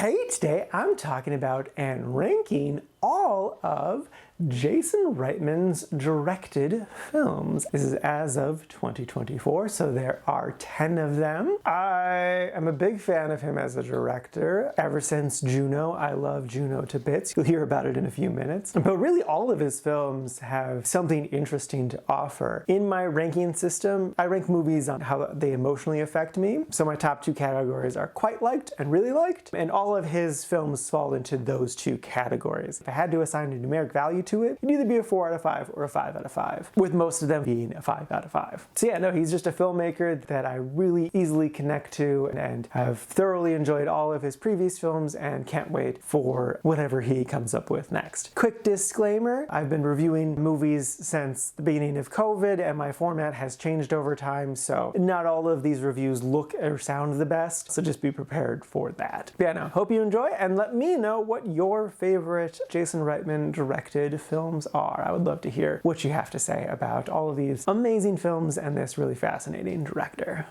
Hey, today I'm talking about and ranking all of Jason Reitman's directed films. This is as of 2024, so there are 10 of them. I am a big fan of him as a director. Ever since Juno, I love Juno to bits. You'll hear about it in a few minutes. But really all of his films have something interesting to offer. In my ranking system, I rank movies on how they emotionally affect me. So my top two categories are quite liked and really liked, and all of his films fall into those two categories. If I had to assign a numeric value to it, it'd either be a 4 out of 5 or a 5 out of 5, with most of them being a 5 out of 5. So yeah, no, he's just a filmmaker that I really easily connect to and have thoroughly enjoyed all of his previous films and can't wait for whatever he comes up with next. Quick disclaimer, I've been reviewing movies since the beginning of COVID and my format has changed over time, so not all of these reviews look or sound the best, so just be prepared for that. But yeah, no, hope you enjoy and let me know what your favorite Jason Reitman directed films are. I would love to hear what you have to say about all of these amazing films and this really fascinating director.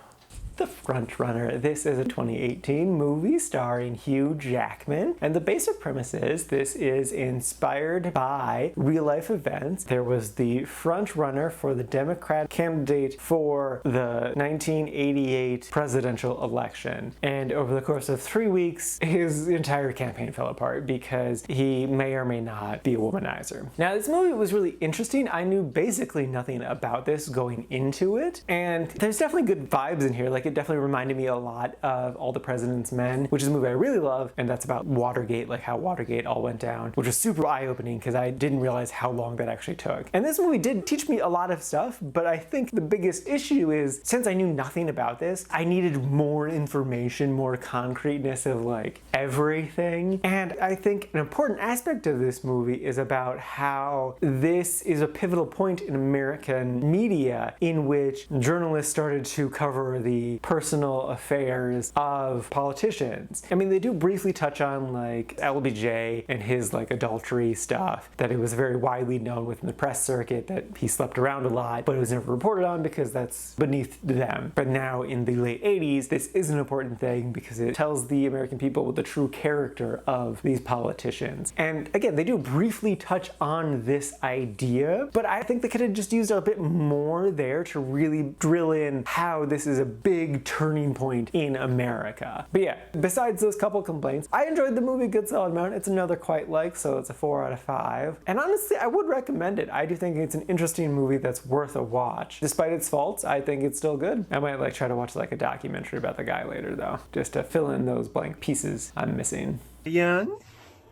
The Frontrunner. This is a 2018 movie starring Hugh Jackman, and the basic premise is this is inspired by real-life events. There was the frontrunner for the Democrat candidate for the 1988 presidential election, and over the course of 3 weeks, his entire campaign fell apart because he may or may not be a womanizer. Now, this movie was really interesting. I knew basically nothing about this going into it, and there's definitely good vibes in here. Like, it definitely reminded me a lot of All the President's Men, which is a movie I really love, and that's about Watergate, like how Watergate all went down, which was super eye-opening because I didn't realize how long that actually took. And this movie did teach me a lot of stuff, but I think the biggest issue is, since I knew nothing about this, I needed more information, more concreteness of like everything. And I think an important aspect of this movie is about how this is a pivotal point in American media in which journalists started to cover the personal affairs of politicians. I mean, they do briefly touch on like LBJ and his like adultery stuff, that it was very widely known within the press circuit that he slept around a lot, but it was never reported on because that's beneath them. But now in the late 80s, this is an important thing because it tells the American people the true character of these politicians. And again, they do briefly touch on this idea, but I think they could have just used a bit more there to really drill in how this is a big turning point in America. But yeah, besides those couple complaints, I enjoyed the movie a good solid amount. It's another quite like, so it's a 4 out of 5. And honestly, I would recommend it. I do think it's an interesting movie that's worth a watch. Despite its faults, I think it's still good. I might like try to watch like a documentary about the guy later though, just to fill in those blank pieces I'm missing. Young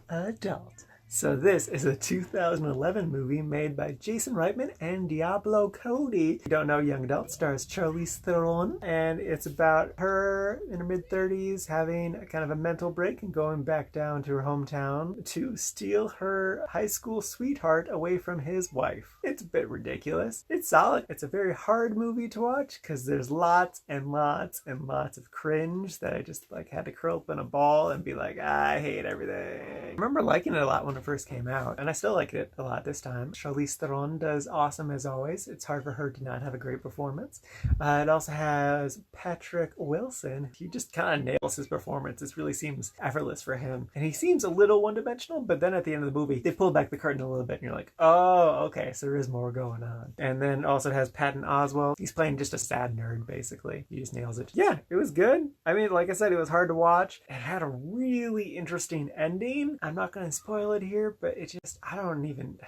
adult. So this is a 2011 movie made by Jason Reitman and Diablo Cody. If you don't know, young adult stars Charlize Theron, and it's about her in her mid-30s having a kind of a mental break and going back down to her hometown to steal her high school sweetheart away from his wife. It's a bit ridiculous. It's solid. It's a very hard movie to watch because there's lots and lots and lots of cringe that I just like had to curl up in a ball and be like, I hate everything. I remember liking it a lot when it first came out, and I still like it a lot this time. Charlize Theron does awesome as always. It's hard for her to not have a great performance. It also has Patrick Wilson. He just kind of nails his performance. This really seems effortless for him, and he seems a little one-dimensional, but then at the end of the movie they pull back the curtain a little bit and you're like, oh, okay, so there is more going on. And then also it has Patton Oswalt. He's playing just a sad nerd basically. He just nails it. Yeah, it was good. I mean, like I said, it was hard to watch. It had a really interesting ending. I'm not going to spoil it here, but it just, I don't even,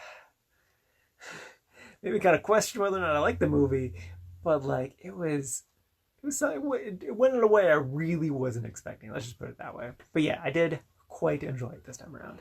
maybe kind of question whether or not I like the movie, but like it went in a way I really wasn't expecting. Let's just put it that way. But yeah, I did quite enjoy it this time around.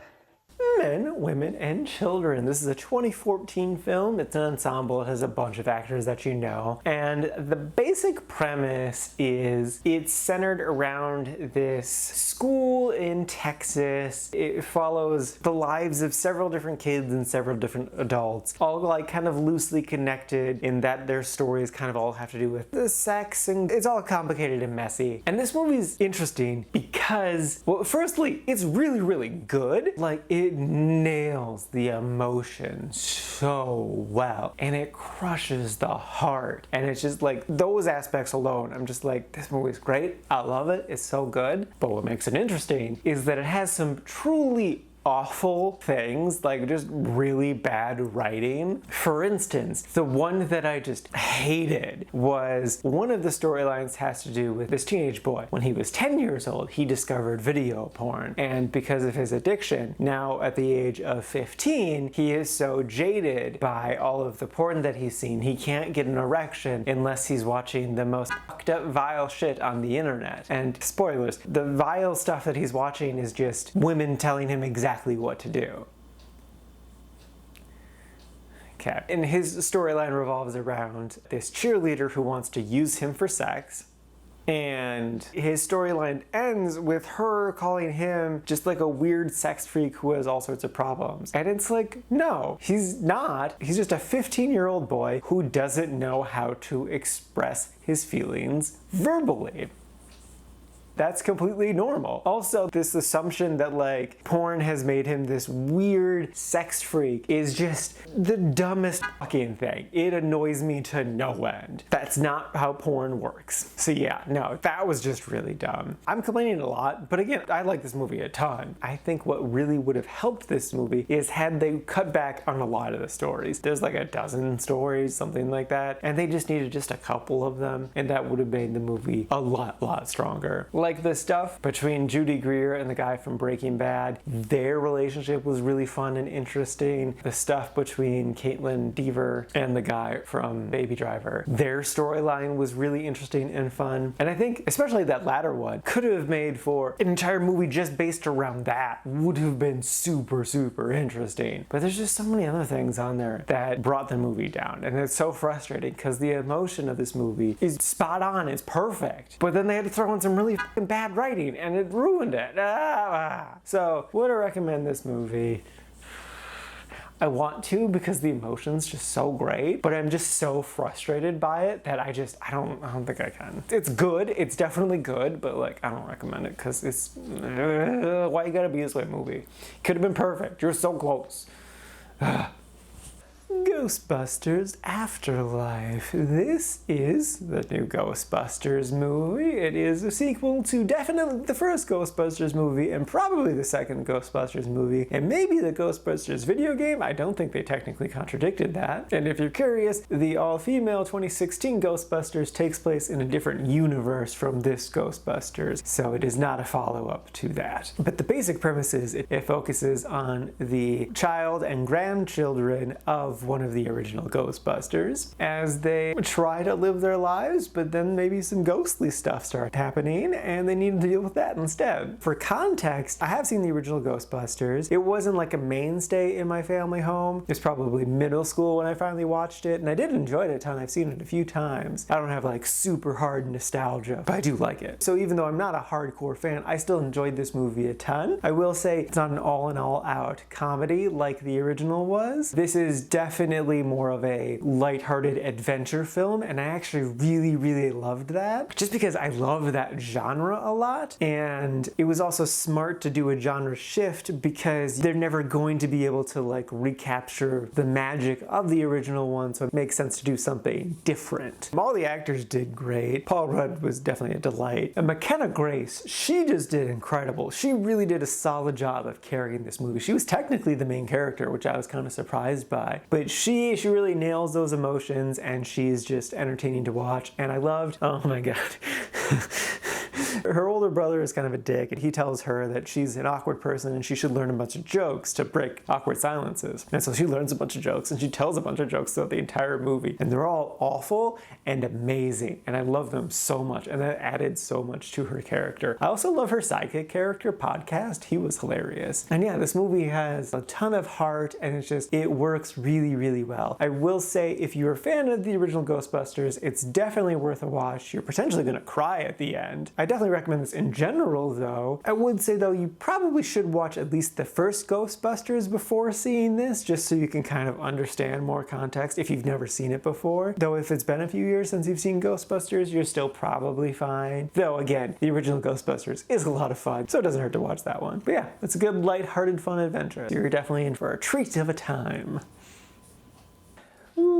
Men, Women, and Children. This is a 2014 film. It's an ensemble. It has a bunch of actors that you know. And the basic premise is it's centered around this school in Texas. It follows the lives of several different kids and several different adults, all like kind of loosely connected in that their stories kind of all have to do with the sex, and it's all complicated and messy. And this movie's interesting because, well, firstly, it's really, really good. Like, it nails the emotion so well, and it crushes the heart, and it's just like those aspects alone, I'm just like, this movie's great, I love it, it's so good. But what makes it interesting is is that it has some truly awful things, like just really bad writing. For instance, the one that I just hated was one of the storylines has to do with this teenage boy. When he was 10 years old, he discovered video porn, and because of his addiction, now at the age of 15, he is so jaded by all of the porn that he's seen, he can't get an erection unless he's watching the most fucked up vile shit on the internet. And spoilers, the vile stuff that he's watching is just women telling him exactly what to do. Okay. And his storyline revolves around this cheerleader who wants to use him for sex. And his storyline ends with her calling him just like a weird sex freak who has all sorts of problems. And it's like, no, he's not. He's just a 15-year-old boy who doesn't know how to express his feelings verbally. That's completely normal. Also, this assumption that like porn has made him this weird sex freak is just the dumbest fucking thing. It annoys me to no end. That's not how porn works. So yeah, no, that was just really dumb. I'm complaining a lot, but again, I like this movie a ton. I think what really would have helped this movie is had they cut back on a lot of the stories. There's like a dozen stories, something like that, and they just needed just a couple of them, and that would have made the movie a lot stronger. Like the stuff between Judy Greer and the guy from Breaking Bad, their relationship was really fun and interesting. The stuff between Caitlin Dever and the guy from Baby Driver, their storyline was really interesting and fun. And I think especially that latter one could have made for an entire movie just based around that. Would have been super interesting. But there's just so many other things on there that brought the movie down, and it's so frustrating because the emotion of this movie is spot on, it's perfect. But then they had to throw in some really fucking bad writing and it ruined it. So, would I recommend this movie? I want to because the emotion's just so great, but I'm just so frustrated by it that I don't think I can. It's good, it's definitely good, but like I don't recommend it because it's why you gotta be this way movie. Could have been perfect. You're so close. Ghostbusters Afterlife. This is the new Ghostbusters movie. It is a sequel to definitely the first Ghostbusters movie and probably the second Ghostbusters movie and maybe the Ghostbusters video game. I don't think they technically contradicted that. And if you're curious, the all-female 2016 Ghostbusters takes place in a different universe from this Ghostbusters, so it is not a follow-up to that. But the basic premise is it focuses on the child and grandchildren of one of the original Ghostbusters as they try to live their lives, but then maybe some ghostly stuff starts happening and they need to deal with that instead. For context, I have seen the original Ghostbusters. It wasn't like a mainstay in my family home. It was probably middle school when I finally watched it, and I did enjoy it a ton. I've seen it a few times. I don't have like super hard nostalgia, but I do like it. So even though I'm not a hardcore fan, I still enjoyed this movie a ton. I will say it's not an all in all out comedy like the original was. This is definitely more of a lighthearted adventure film, and I actually really loved that just because I love that genre a lot. And it was also smart to do a genre shift because they're never going to be able to like recapture the magic of the original one, so it makes sense to do something different. All the actors did great. Paul Rudd was definitely a delight, and McKenna Grace, she just did incredible. She really did a solid job of carrying this movie. She was technically the main character, which I was kind of surprised by, but she really nails those emotions, and she's just entertaining to watch. And I loved, oh my god, her older brother is kind of a dick, and he tells her that she's an awkward person and she should learn a bunch of jokes to break awkward silences. And so she learns a bunch of jokes and she tells a bunch of jokes throughout the entire movie, and they're all awful and amazing, and I love them so much, and that added so much to her character. I also love her sidekick character, Podcast. He was hilarious. And yeah, this movie has a ton of heart, and it works really well. I will say, if you're a fan of the original Ghostbusters, it's definitely worth a watch. You're potentially gonna cry at the end. I definitely recommend this in general, though. I would say, though, you probably should watch at least the first Ghostbusters before seeing this, just so you can kind of understand more context if you've never seen it before. Though if it's been a few years since you've seen Ghostbusters, you're still probably fine. Though, again, the original Ghostbusters is a lot of fun, so it doesn't hurt to watch that one. But yeah, it's a good, light-hearted, fun adventure. You're definitely in for a treat of a time.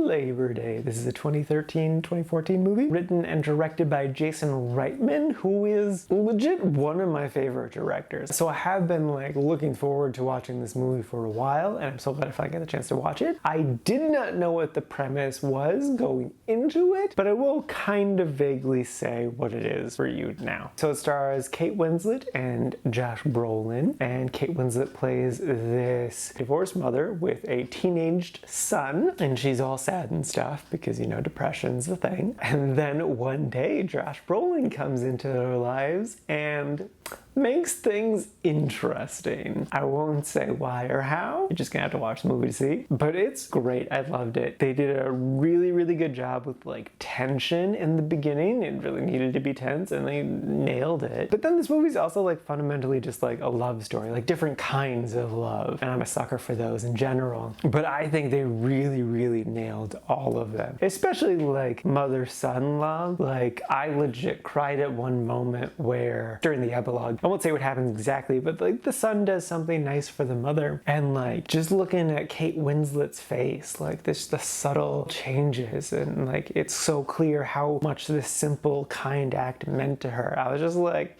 Labor Day. This is a 2013-2014 movie written and directed by Jason Reitman, who is legit one of my favorite directors. So I have been like looking forward to watching this movie for a while, and I'm so glad if I get the chance to watch it. I did not know what the premise was going into it, but I will kind of vaguely say what it is for you now. So it stars Kate Winslet and Josh Brolin, and Kate Winslet plays this divorced mother with a teenaged son, and she's all sad and stuff because, you know, depression's the thing. And then one day Josh Brolin comes into their lives and makes things interesting. I won't say why or how. You're just gonna have to watch the movie to see. But it's great. I loved it. They did a really, really good job with like tension in the beginning. It really needed to be tense and they nailed it. But then this movie's also like fundamentally just like a love story, like different kinds of love. And I'm a sucker for those in general. But I think they really, really nailed all of them. Especially like mother-son love. Like I legit cried at one moment where during the epilogue, I won't say what happens exactly, but like the son does something nice for the mother, and like just looking at Kate Winslet's face, like this, the subtle changes, and like it's so clear how much this simple, kind act meant to her. I was just like,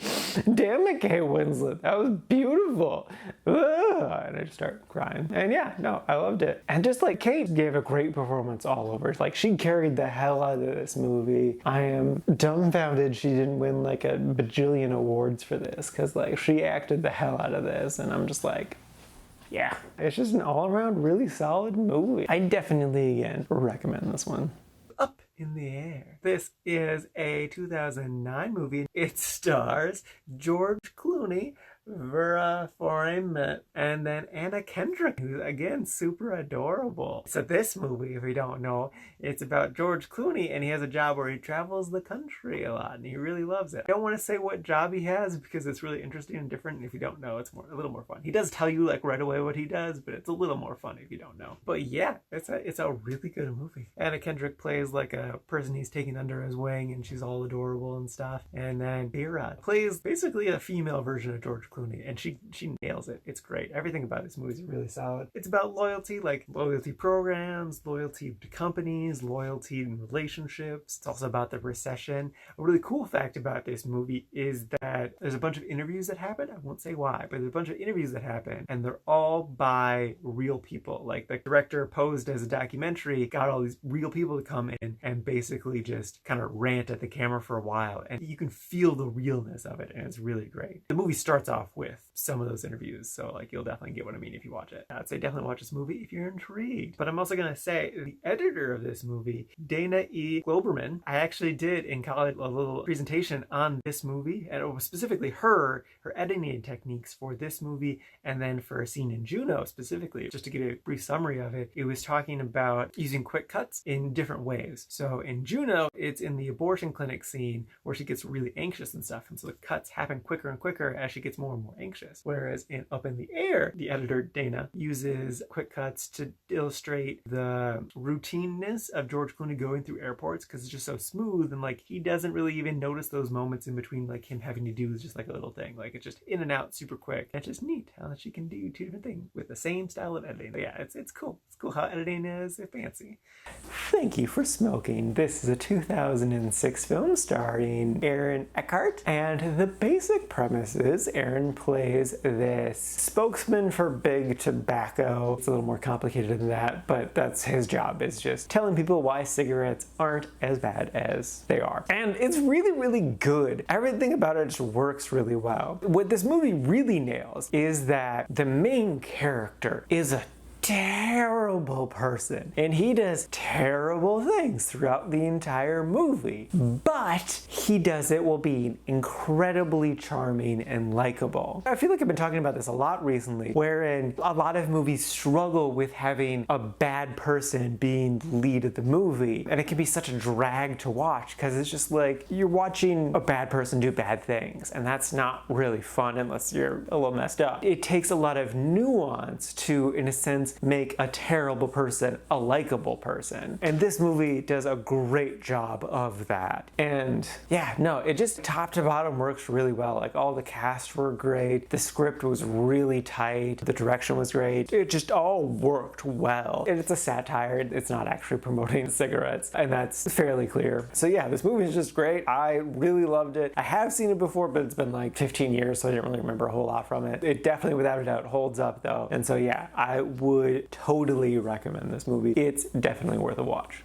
damn it, Kate Winslet, that was beautiful. Ugh. And I just started crying. And yeah, no, I loved it. And just like Kate gave a great performance all over. Like she carried the hell out of this movie. I am dumbfounded she didn't win like a bajillion awards for this, because like she acted the hell out of this, and I'm just like, yeah, it's just an all-around really solid movie. I definitely again recommend this one. Up in the Air. This is a 2009 movie. It stars George Clooney, Vera Farmiga, and then Anna Kendrick, who's again super adorable. So this movie, if you don't know, it's about George Clooney, and he has a job where he travels the country a lot, and he really loves it. I don't want to say what job he has because it's really interesting and different, and if you don't know, it's a little more fun. He does tell you like right away what he does, but it's a little more fun if you don't know. But yeah, it's a really good movie. Anna Kendrick plays like a person he's taking under his wing, and she's all adorable and stuff. And then Vera plays basically a female version of George Clooney, and she nails it. It's great. Everything about this movie is really solid. It's about loyalty, like loyalty programs, loyalty to companies, loyalty in relationships. It's also about the recession. A really cool fact about this movie is that there's a bunch of interviews that happen. I won't say why, but there's a bunch of interviews that happen, and they're all by real people. Like the director posed as a documentary, got all these real people to come in and basically just kind of rant at the camera for a while, and you can feel the realness of it, and it's really great. The movie starts off with some of those interviews, so like you'll definitely get what I mean if you watch it. I'd say definitely watch this movie if you're intrigued. But I'm also gonna say the editor of this movie, Dana E. Globerman, I actually did in college a little presentation on this movie, and it was specifically her editing techniques for this movie, and then for a scene in Juno specifically. Just to give a brief summary of it, it was talking about using quick cuts in different ways. So in Juno, it's in the abortion clinic scene where she gets really anxious and stuff, and so the cuts happen quicker and quicker as she gets more and more anxious. Whereas in Up in the Air, the editor Dana uses quick cuts to illustrate the routineness of George Clooney going through airports, because it's just so smooth, and like he doesn't really even notice those moments in between, like him having to do just like a little thing. Like it's just in and out super quick. It's just neat how she can do two different things with the same style of editing. But yeah, it's cool. It's cool how editing is fancy. Thank You for Smoking. This is a 2006 film starring Aaron Eckhart, and the basic premise is Aaron plays this spokesman for big tobacco. It's a little more complicated than that, but that's his job, is just telling people why cigarettes aren't as bad as they are. And it's really, really good. Everything about it just works really well. What this movie really nails is that the main character is a terrible person, and he does terrible things throughout the entire movie, but he does it while being incredibly charming and likable. I feel like I've been talking about this a lot recently, wherein a lot of movies struggle with having a bad person being the lead of the movie, and it can be such a drag to watch because it's just like you're watching a bad person do bad things, and that's not really fun unless you're a little messed up. It takes a lot of nuance to, in a sense, just make a terrible person a likable person. And this movie does a great job of that. And yeah, no, it just top to bottom works really well. Like all the cast were great, the script was really tight, the direction was great. It just all worked well. And it's a satire, it's not actually promoting cigarettes, and that's fairly clear. So yeah, this movie is just great. I really loved it. I have seen it before, but it's been like 15 years, so I didn't really remember a whole lot from it. It definitely, without a doubt, holds up though. And so yeah, I would totally recommend this movie. It's definitely worth a watch.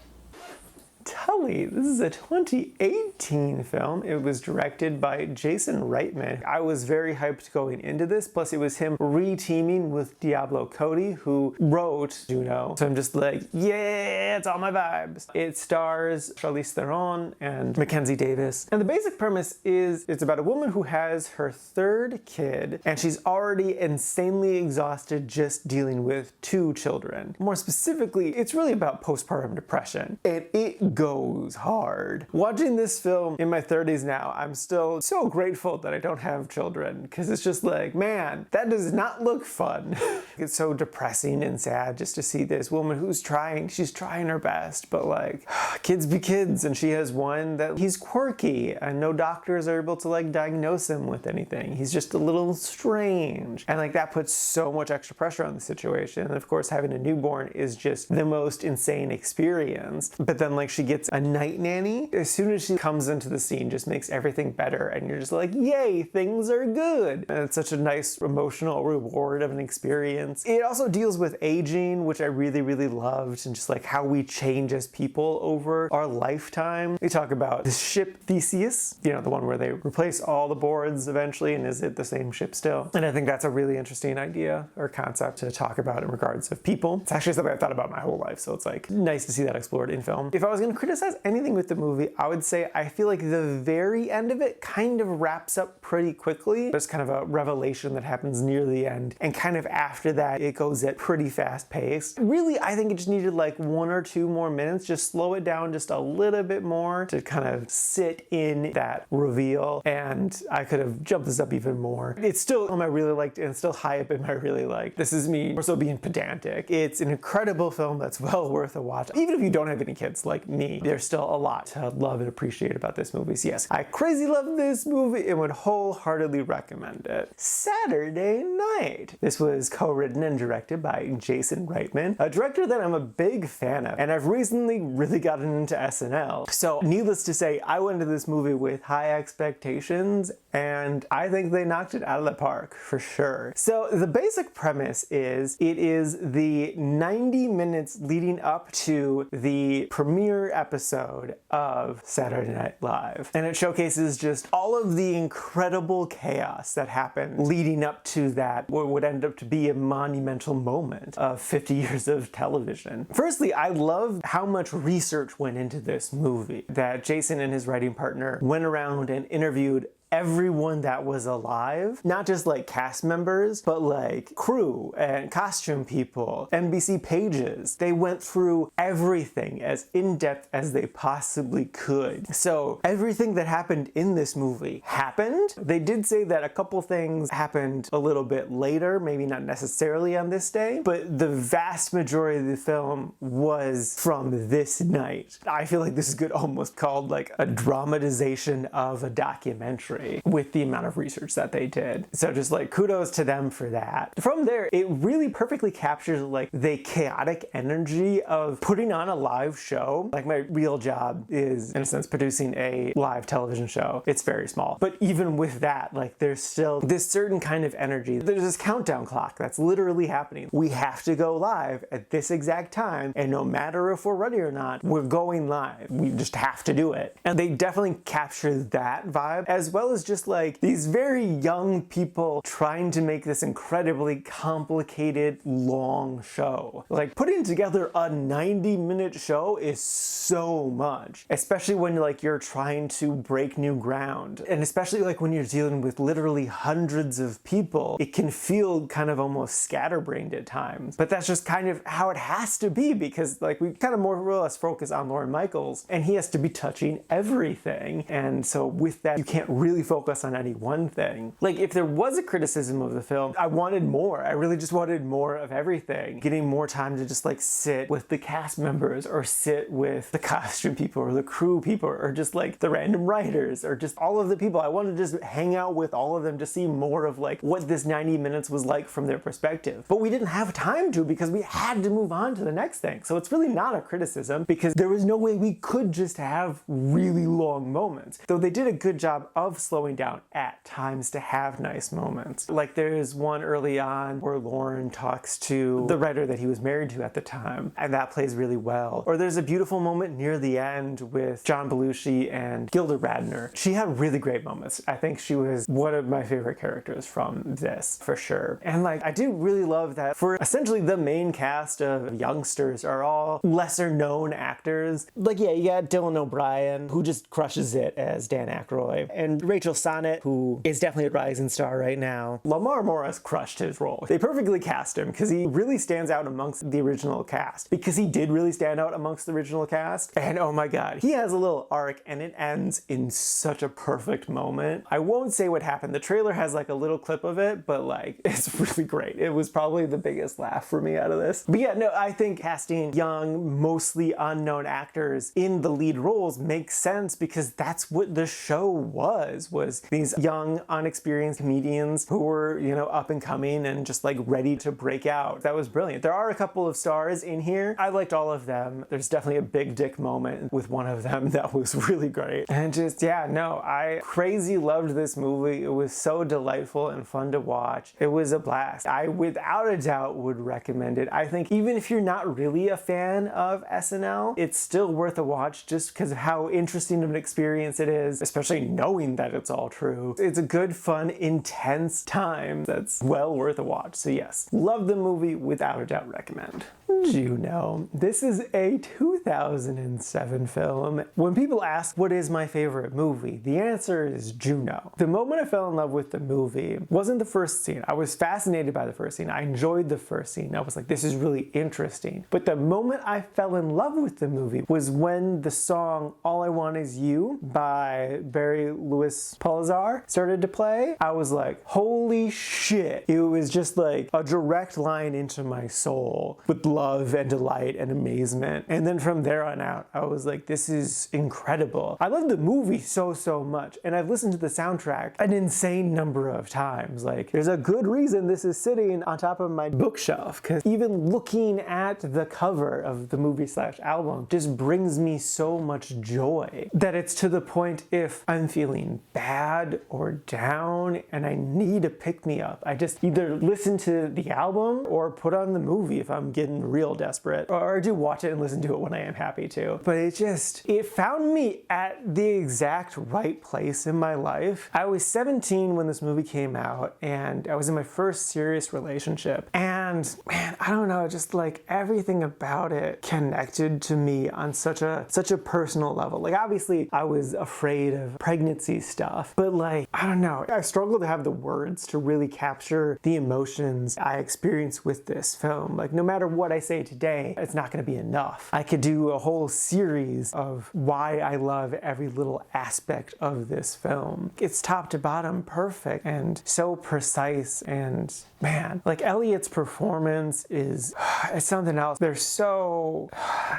Tully. This is a 2018 film. It was directed by Jason Reitman. I was very hyped going into this, plus it was him re-teaming with Diablo Cody, who wrote Juno. So I'm just like, yeah, it's all my vibes. It stars Charlize Theron and Mackenzie Davis. And the basic premise is it's about a woman who has her third kid, and she's already insanely exhausted just dealing with 2 children. More specifically, it's really about postpartum depression. And it goes hard. Watching this film in my 30s now, I'm still so grateful that I don't have children, because it's just like, man, that does not look fun. It's so depressing and sad just to see this woman who's she's trying her best, but like, kids be kids, and she has one that he's quirky and no doctors are able to like diagnose him with anything. He's just a little strange. And like that puts so much extra pressure on the situation. And of course, having a newborn is just the most insane experience. But then like she gets a night nanny. As soon as she comes into the scene, just makes everything better, and you're just like, yay, things are good. And it's such a nice emotional reward of an experience. It also deals with aging, which I really, really loved, and just like how we change as people over our lifetime. They talk about the ship Theseus, you know, the one where they replace all the boards eventually, and is it the same ship still? And I think that's a really interesting idea or concept to talk about in regards of people. It's actually something I've thought about my whole life, so it's like nice to see that explored in film. If I was going to criticize anything with the movie, I would say I feel like the very end of it kind of wraps up pretty quickly. There's kind of a revelation that happens near the end, and kind of after that it goes at pretty fast pace. Really, I think it just needed like 1 or 2 more minutes, just slow it down just a little bit more to kind of sit in that reveal, and I could have jumped this up even more. It's still I really liked, and still high up in my really liked. This is me more so being pedantic. It's an incredible film that's well worth a watch. Even if you don't have any kids like me, there's still a lot to love and appreciate about this movie. So yes, I crazy love this movie and would wholeheartedly recommend it. Saturday Night. This was co-written and directed by Jason Reitman, a director that I'm a big fan of, and I've recently really gotten into SNL. So needless to say, I went into this movie with high expectations, and I think they knocked it out of the park for sure. So the basic premise is it is the 90 minutes leading up to the premiere episode of Saturday Night Live. And it showcases just all of the incredible chaos that happened leading up to that, what would end up to be a monumental moment of 50 years of television. Firstly, I love how much research went into this movie, that Jason and his writing partner went around and interviewed everyone that was alive, not just like cast members, but like crew and costume people, NBC pages. They went through everything as in-depth as they possibly could. So everything that happened in this movie happened. They did say that a couple things happened a little bit later, maybe not necessarily on this day, but the vast majority of the film was from this night. I feel like this is good, almost called like a dramatization of a documentary with the amount of research that they did. So just like kudos to them for that. From there, it really perfectly captures like the chaotic energy of putting on a live show. Like my real job is, in a sense, producing a live television show. It's very small. But even with that, like there's still this certain kind of energy. There's this countdown clock that's literally happening. We have to go live at this exact time, and no matter if we're ready or not, we're going live. We just have to do it. And they definitely capture that vibe, as well as just like these very young people trying to make this incredibly complicated, long show. Like putting together a 90-minute show is so much, especially when like you're trying to break new ground. And especially like when you're dealing with literally hundreds of people, it can feel kind of almost scatterbrained at times. But that's just kind of how it has to be, because like we kind of more or less focus on Lorne Michaels, and he has to be touching everything. And so with that, you can't really really focus on any one thing. Like, if there was a criticism of the film, I wanted more. I really just wanted more of everything. Getting more time to just like sit with the cast members, or sit with the costume people, or the crew people, or just like the random writers, or just all of the people. I wanted to just hang out with all of them to see more of like what this 90 minutes was like from their perspective. But we didn't have time to, because we had to move on to the next thing. So it's really not a criticism, because there was no way we could just have really long moments. Though they did a good job of slowing down at times to have nice moments. Like, there's one early on where Lauren talks to the writer that he was married to at the time, and that plays really well. Or there's a beautiful moment near the end with John Belushi and Gilda Radner. She had really great moments. I think she was one of my favorite characters from this, for sure. And like, I do really love that for essentially the main cast of youngsters are all lesser known actors. Like, yeah, you got Dylan O'Brien, who just crushes it as Dan Aykroyd, and Rachel Sonnett, who is definitely a rising star right now. Lamar Morris crushed his role. They perfectly cast him, because he really stands out amongst the original cast. Because he did really stand out amongst the original cast. And oh my god, he has a little arc, and it ends in such a perfect moment. I won't say what happened. The trailer has like a little clip of it, but like, it's really great. It was probably the biggest laugh for me out of this. But yeah, no, I think casting young, mostly unknown actors in the lead roles makes sense, because that's what the show was these young, unexperienced comedians who were, you know, up and coming and just like ready to break out. That was brilliant. There are a couple of stars in here. I liked all of them. There's definitely a big dick moment with one of them that was really great. And just, yeah, no, I crazy loved this movie. It was so delightful and fun to watch. It was a blast. I, without a doubt, would recommend it. I think even if you're not really a fan of SNL, it's still worth a watch, just because of how interesting of an experience it is, especially knowing that it's all true. It's a good, fun, intense time that's well worth a watch. So yes, love the movie, without a doubt recommend. Juno. This is a 2007 film. When people ask what is my favorite movie, the answer is Juno. The moment I fell in love with the movie wasn't the first scene. I was fascinated by the first scene. I enjoyed the first scene. I was like, this is really interesting. But the moment I fell in love with the movie was when the song All I Want Is You by Barry Louis Pulazar started to play. I was like, holy shit. It was just like a direct line into my soul with love and delight and amazement. And then from there on out, I was like, this is incredible. I love the movie so much, and I've listened to the soundtrack an insane number of times. Like, there's a good reason this is sitting on top of my bookshelf, because even looking at the cover of the movie/album just brings me so much joy that it's to the point, if I'm feeling bad or down and I need a pick-me-up, I just either listen to the album or put on the movie if I'm getting real desperate, or I do watch it and listen to it when I am happy to. But it found me at the exact right place in my life. I was 17 when this movie came out, and I was in my first serious relationship. And man, I don't know, just like everything about it connected to me on such a personal level. Like, obviously I was afraid of pregnancy stuff, but like, I don't know, I struggle to have the words to really capture the emotions I experienced with this film. Like, no matter what I say today, it's not going to be enough. I could do a whole series of why I love every little aspect of this film. It's top to bottom perfect and so precise, and man, like Elliot's performance is it's something else. They're so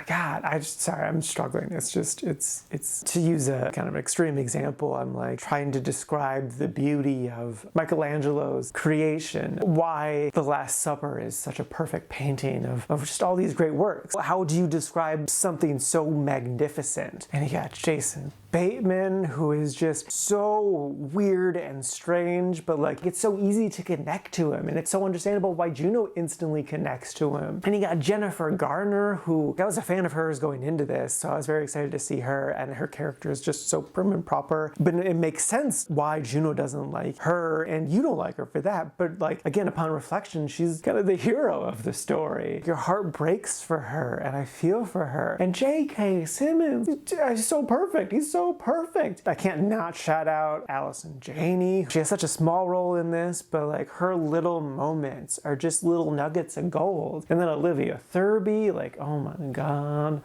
God, I'm struggling. It's to use a kind of extreme example, I'm like trying to describe the beauty of Michelangelo's creation, why The Last Supper is such a perfect painting of just all these great works. How do you describe something so magnificent? And you got Jason Bateman, who is just so weird and strange, but like it's so easy to connect to him, and it's so understandable why Juno instantly connects to him. And you got Jennifer Garner, who I was a fan of hers going into this, so I was very excited to see her, and her character is just so prim and proper. But it makes sense why Juno doesn't like her, and you don't like her for that. But like, again, upon reflection, she's kind of the hero of the story. Your heart breaks for her, and I feel for her. And J.K. Simmons, he's so perfect. He's so perfect. I can't not shout out Allison Janney. She has such a small role in this, but like her little moments are just little nuggets of gold. And then Olivia Thirlby, like, oh my God.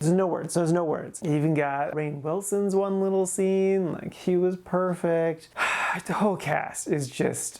There's no words. There's no words. You even got Rainn Wilson's one little scene. Like, he was perfect. The whole cast is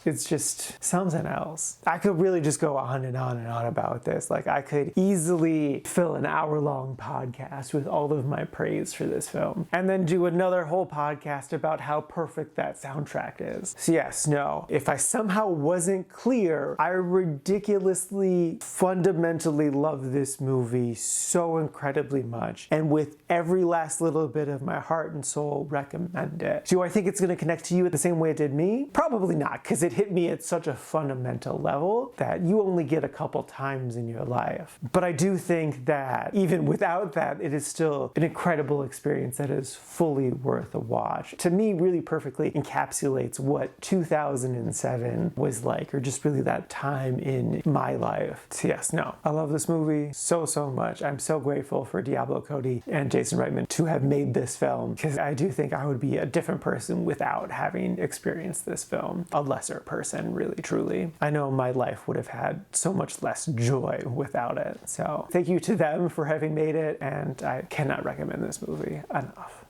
it's just something else. I could really just go on and on and on about this. Like, I could easily fill an hour-long podcast with all of my praise for this film, and then do another whole podcast about how perfect that soundtrack is. So yes, no. If I somehow wasn't clear, I ridiculously, fundamentally love this movie so incredibly much, and with every last little bit of my heart and soul recommend it. Do I think it's going to connect to you the same way it did me? Probably not, because it hit me at such a fundamental level that you only get a couple times in your life. But I do think that even without that, it is still an incredible experience that is fully worth a watch. To me, really perfectly encapsulates what 2007 was like, or just really that time in my life. So yes, no, I love this movie so much. I'm so grateful for Diablo Cody and Jason Reitman to have made this film, because I do think I would be a different person without having experienced this film. A lesser person, really, truly. I know my life would have had so much less joy without it. So thank you to them for having made it, and I cannot recommend this movie enough.